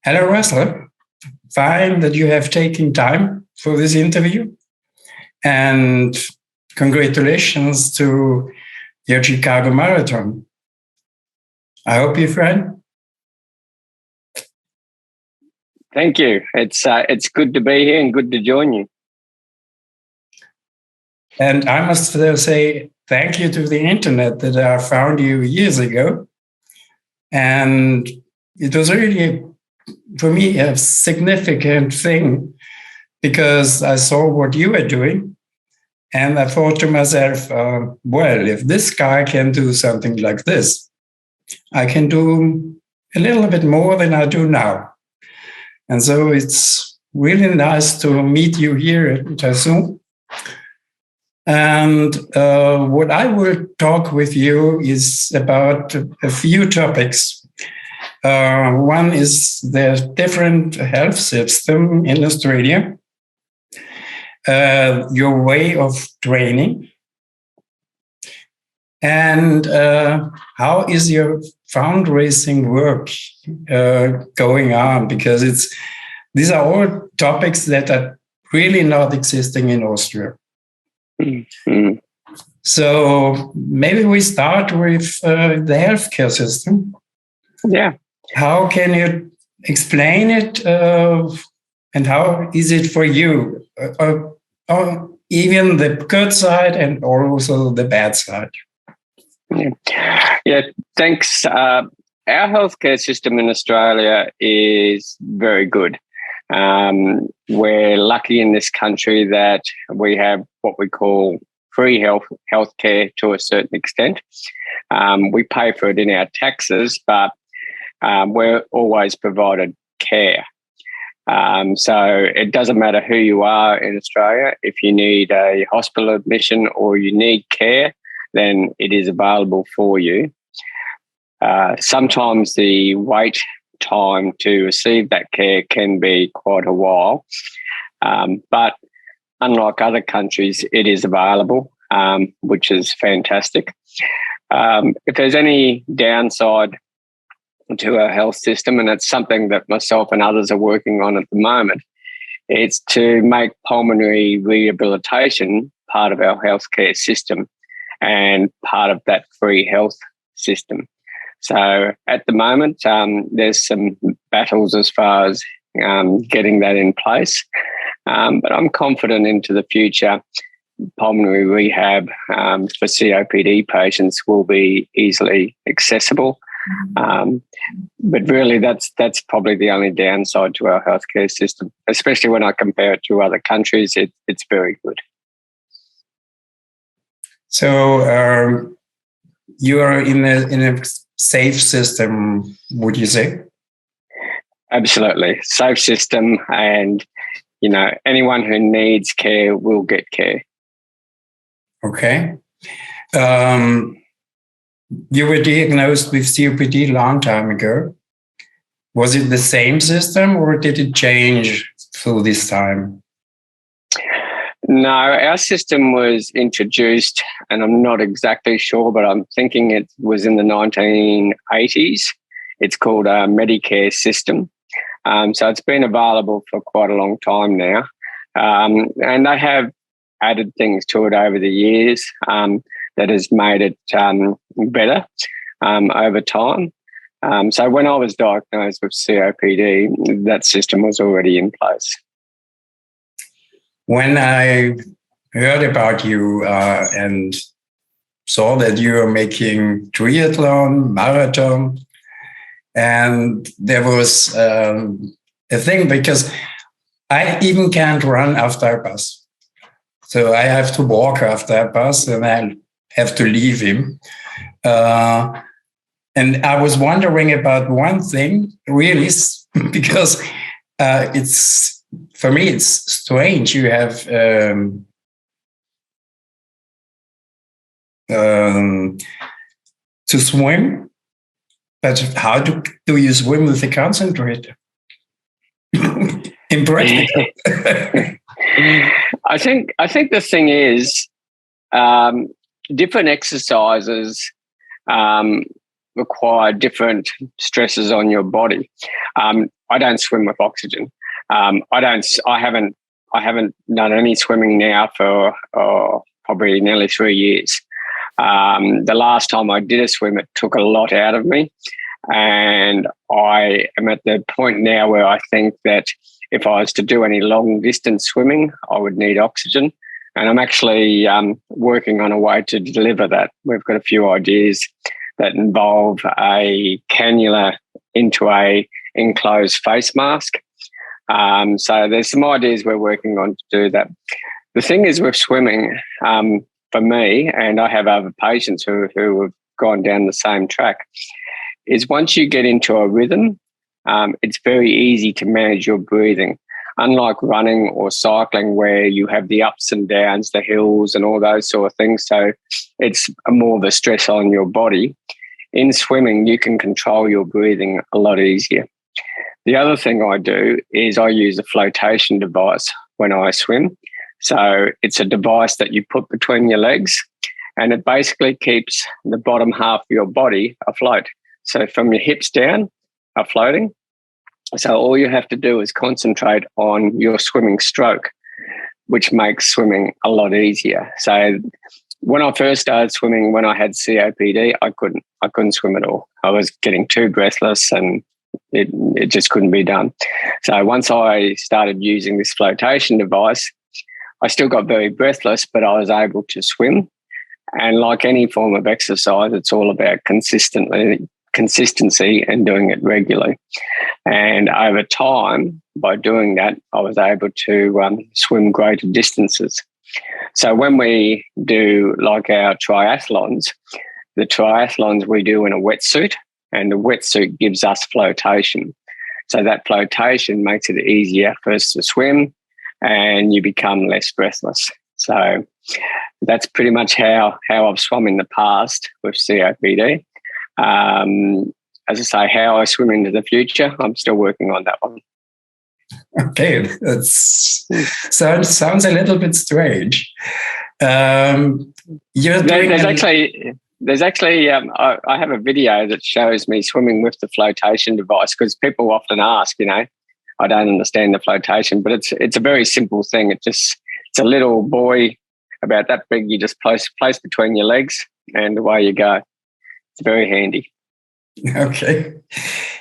Hello, Russell. Fine that you have taken time for this interview. And congratulations to your Chicago Marathon. I hope you're fine. Thank you. It's good to be here and good to join you. And I must say thank you to the internet that I found you years ago. And it was really, for me, a significant thing because I saw what you were doing. And I thought to myself, well, if this guy can do something like this, I can do a little bit more than I do now. And so it's really nice to meet you here at Tassum. And what I will talk with you is about a few topics. One is the different health system in Australia, your way of training, and how is your fundraising work going on? Because these are all topics that are really not existing in Austria. Mm-hmm. So maybe we start with the healthcare system. Yeah. How can you explain it, and how is it for you? Even the good side and also the bad side. Yeah, thanks. Our healthcare system in Australia is very good. We're lucky in this country that we have what we call free healthcare to a certain extent. We pay for it in our taxes, but we're always provided care. So it doesn't matter who you are in Australia. If you need a hospital admission or you need care, then it is available for you. Sometimes the wait time to receive that care can be quite a while. But unlike other countries, it is available, which is fantastic. If there's any downside to our health system, and it's something that myself and others are working on at the moment, it's to make pulmonary rehabilitation part of our healthcare system and part of that free health system. So at the moment, there's some battles as far as getting that in place. But I'm confident into the future, pulmonary rehab for COPD patients will be easily accessible. But really, that's probably the only downside to our healthcare system, especially when I compare it to other countries. It's very good. So you are in a safe system, would you say? Absolutely, safe system, and anyone who needs care will get care. Okay. You were diagnosed with COPD a long time ago. Was it the same system or did it change through this time? No, our system was introduced, and I'm not exactly sure, but I'm thinking it was in the 1980s. It's called a Medicare system. So it's been available for quite a long time now. And they have added things to it over the years that has made it better over time. So when I was diagnosed with COPD, that system was already in place. When I heard about you and saw that you were making triathlon, marathon, and there was a thing because I even can't run after a bus. So I have to walk after a bus and I have to leave him. And I was wondering about one thing, really, because for me, it's strange. You have to swim, but how do you swim with a concentrator? In practical. I think the thing is different exercises require different stresses on your body. I don't swim with oxygen. I haven't done any swimming now for probably nearly 3 years. The last time I did a swim, it took a lot out of me. And I am at the point now where I think that if I was to do any long distance swimming, I would need oxygen. And I'm actually working on a way to deliver that. We've got a few ideas that involve a cannula into a enclosed face mask. So there's some ideas we're working on to do that. The thing is with swimming, for me, and I have other patients who have gone down the same track, is once you get into a rhythm, it's very easy to manage your breathing. Unlike running or cycling where you have the ups and downs, the hills and all those sort of things, so it's more of a stress on your body. In swimming, you can control your breathing a lot easier. The other thing I do is I use a flotation device when I swim. So it's a device that you put between your legs, and it basically keeps the bottom half of your body afloat. So from your hips down are floating. So all you have to do is concentrate on your swimming stroke, which makes swimming a lot easier. So when I first started swimming, when I had COPD, I couldn't swim at all. I was getting too breathless and it just couldn't be done. So once I started using this flotation device, I still got very breathless, but I was able to swim. And like any form of exercise, it's all about consistency and doing it regularly. And over time, by doing that, I was able to swim greater distances. So when we do like our triathlons, the triathlons we do in a wetsuit, and the wetsuit gives us flotation. So that flotation makes it easier for us to swim and you become less breathless. So that's pretty much how I've swum in the past with COPD. As I say, how I swim into the future, I'm still working on that one. Okay, that sounds a little bit strange. There's actually I have a video that shows me swimming with the flotation device, because people often ask, I don't understand the flotation, but it's a very simple thing. It's a little buoy about that big. You just place between your legs and away you go. It's very handy. Okay.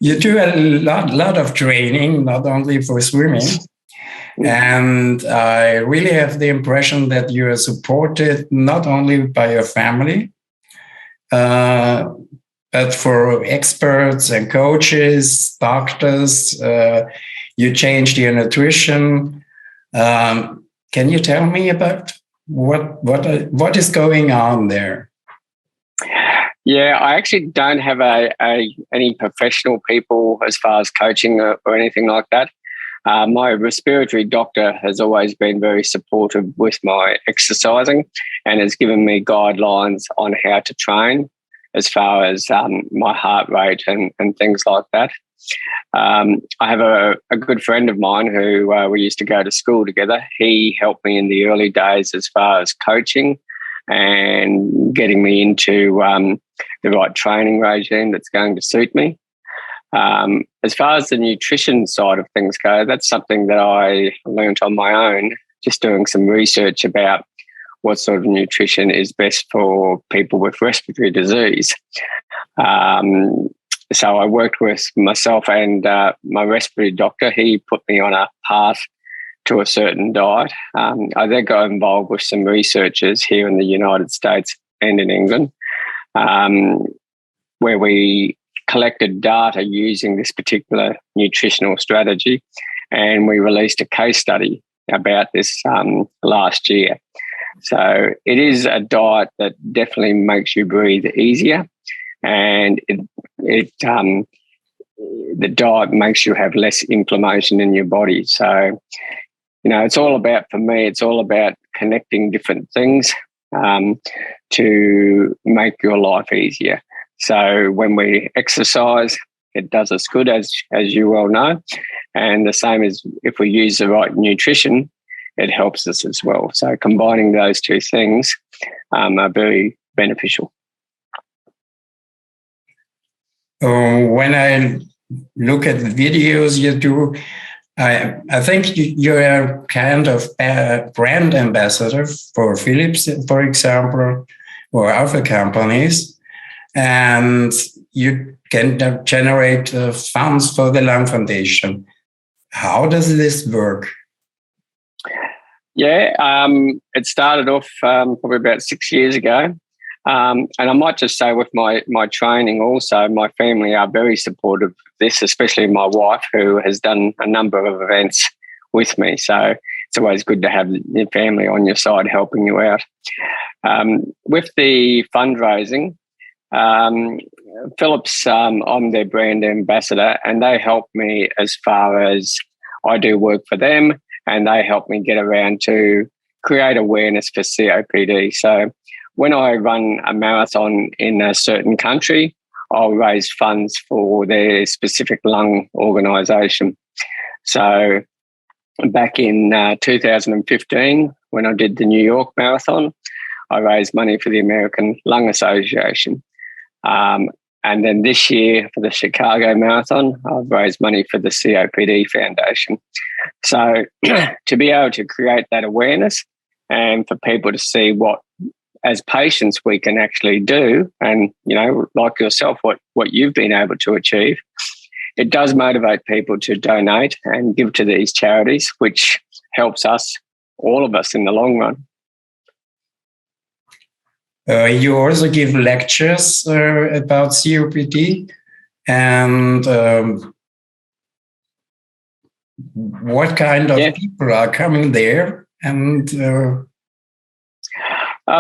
You do a lot of training, not only for swimming. And I really have the impression that you are supported not only by your family, but for experts and coaches, doctors. You changed your nutrition. Can you tell me about what is going on there? Yeah, I actually don't have any professional people as far as coaching or anything like that. My respiratory doctor has always been very supportive with my exercising and has given me guidelines on how to train as far as my heart rate and things like that. I have a good friend of mine who we used to go to school together. He helped me in the early days as far as coaching and getting me into the right training regime that's going to suit me. As far as the nutrition side of things go, that's something that I learned on my own, just doing some research about what sort of nutrition is best for people with respiratory disease. So I worked with myself and my respiratory doctor. He put me on a path to a certain diet. I then got involved with some researchers here in the United States and in England, where we collected data using this particular nutritional strategy, and we released a case study about this last year. So it is a diet that definitely makes you breathe easier, and the diet makes you have less inflammation in your body. So, it's all about, for me, it's all about connecting different things to make your life easier. So when we exercise, it does us good, as you well know. And the same as if we use the right nutrition, it helps us as well. So combining those two things are very beneficial. When I look at the videos you do, I think you're a kind of brand ambassador for Philips, for example, or other companies, and you can generate funds for the Lung Foundation. How does this work? Yeah, it started off probably about 6 years ago. And I might just say with my training also, my family are very supportive of this, especially my wife, who has done a number of events with me. So it's always good to have your family on your side helping you out. With the fundraising, Philips, I'm their brand ambassador, and they help me as far as I do work for them, and they help me get around to create awareness for COPD. So when I run a marathon in a certain country, I'll raise funds for their specific lung organisation. So back in 2015, when I did the New York Marathon, I raised money for the American Lung Association. And then this year for the Chicago Marathon, I've raised money for the COPD Foundation. So to be able to create that awareness and for people to see what, as patients, we can actually do, and, you know, like yourself, what you've been able to achieve, it does motivate people to donate and give to these charities, which helps us, all of us, in the long run. You also give lectures about COPD, and what kind of people are coming there? And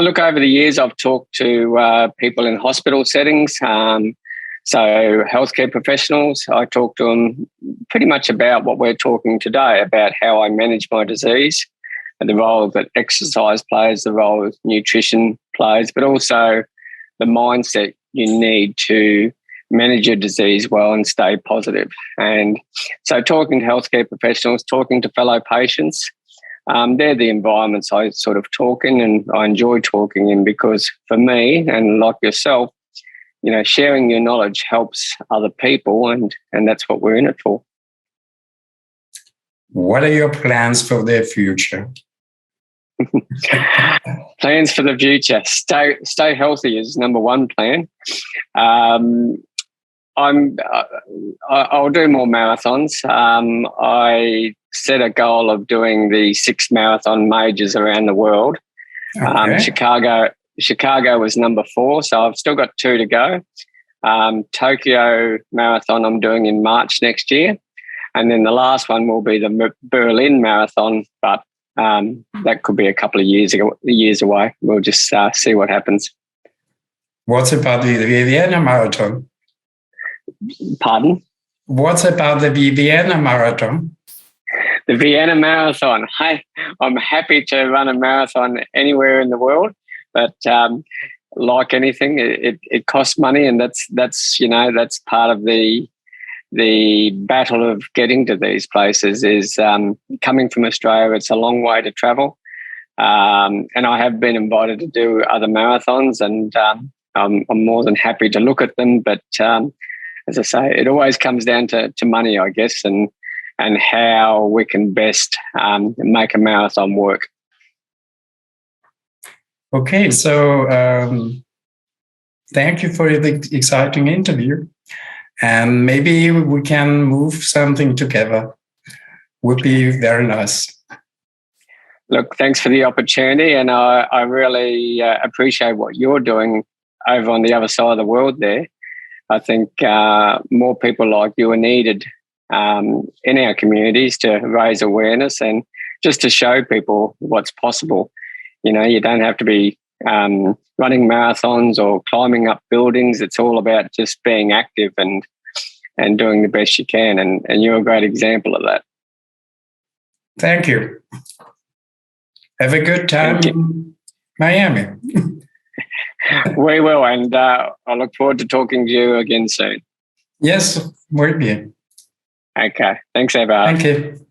look, over the years, I've talked to people in hospital settings, so healthcare professionals. I talk to them pretty much about what we're talking today, about how I manage my disease, and the role that exercise plays, the role that nutrition plays, but also the mindset you need to manage your disease well and stay positive. And so talking to healthcare professionals, talking to fellow patients, they're the environments I sort of talk in and I enjoy talking in, because for me, and like yourself, you know, sharing your knowledge helps other people, and that's what we're in it for. What are your plans for the future? Plans for the future. Stay healthy is number one plan. I'll do more marathons. I set a goal of doing the 6 marathon majors around the world. Okay. Chicago was number 4, so I've still got 2 to go. Tokyo Marathon I'm doing in March next year, and then the last one will be the Berlin Marathon, but that could be a couple of years away. We'll just see what happens. What's about the Vienna Marathon? Pardon? What's about the Vienna Marathon? The Vienna Marathon. I'm happy to run a marathon anywhere in the world, but like anything, it costs money, and that's part of the battle of getting to these places. Is coming from Australia, it's a long way to travel, and I have been invited to do other marathons, and I'm more than happy to look at them, but as I say, it always comes down to money, I guess, and how we can best make a marathon work. Okay, so thank you for the exciting interview, and maybe we can move something together. Would be very nice. Look, thanks for the opportunity, and I really appreciate what you're doing over on the other side of the world there. I think more people like you are needed in our communities to raise awareness and just to show people what's possible. You know, you don't have to be running marathons or climbing up buildings. It's all about just being active and doing the best you can. And you're a great example of that. Thank you. Have a good time in Miami. We will, and I look forward to talking to you again soon. Yes, muy bien. Okay. Thanks, Eberhard. Thank you.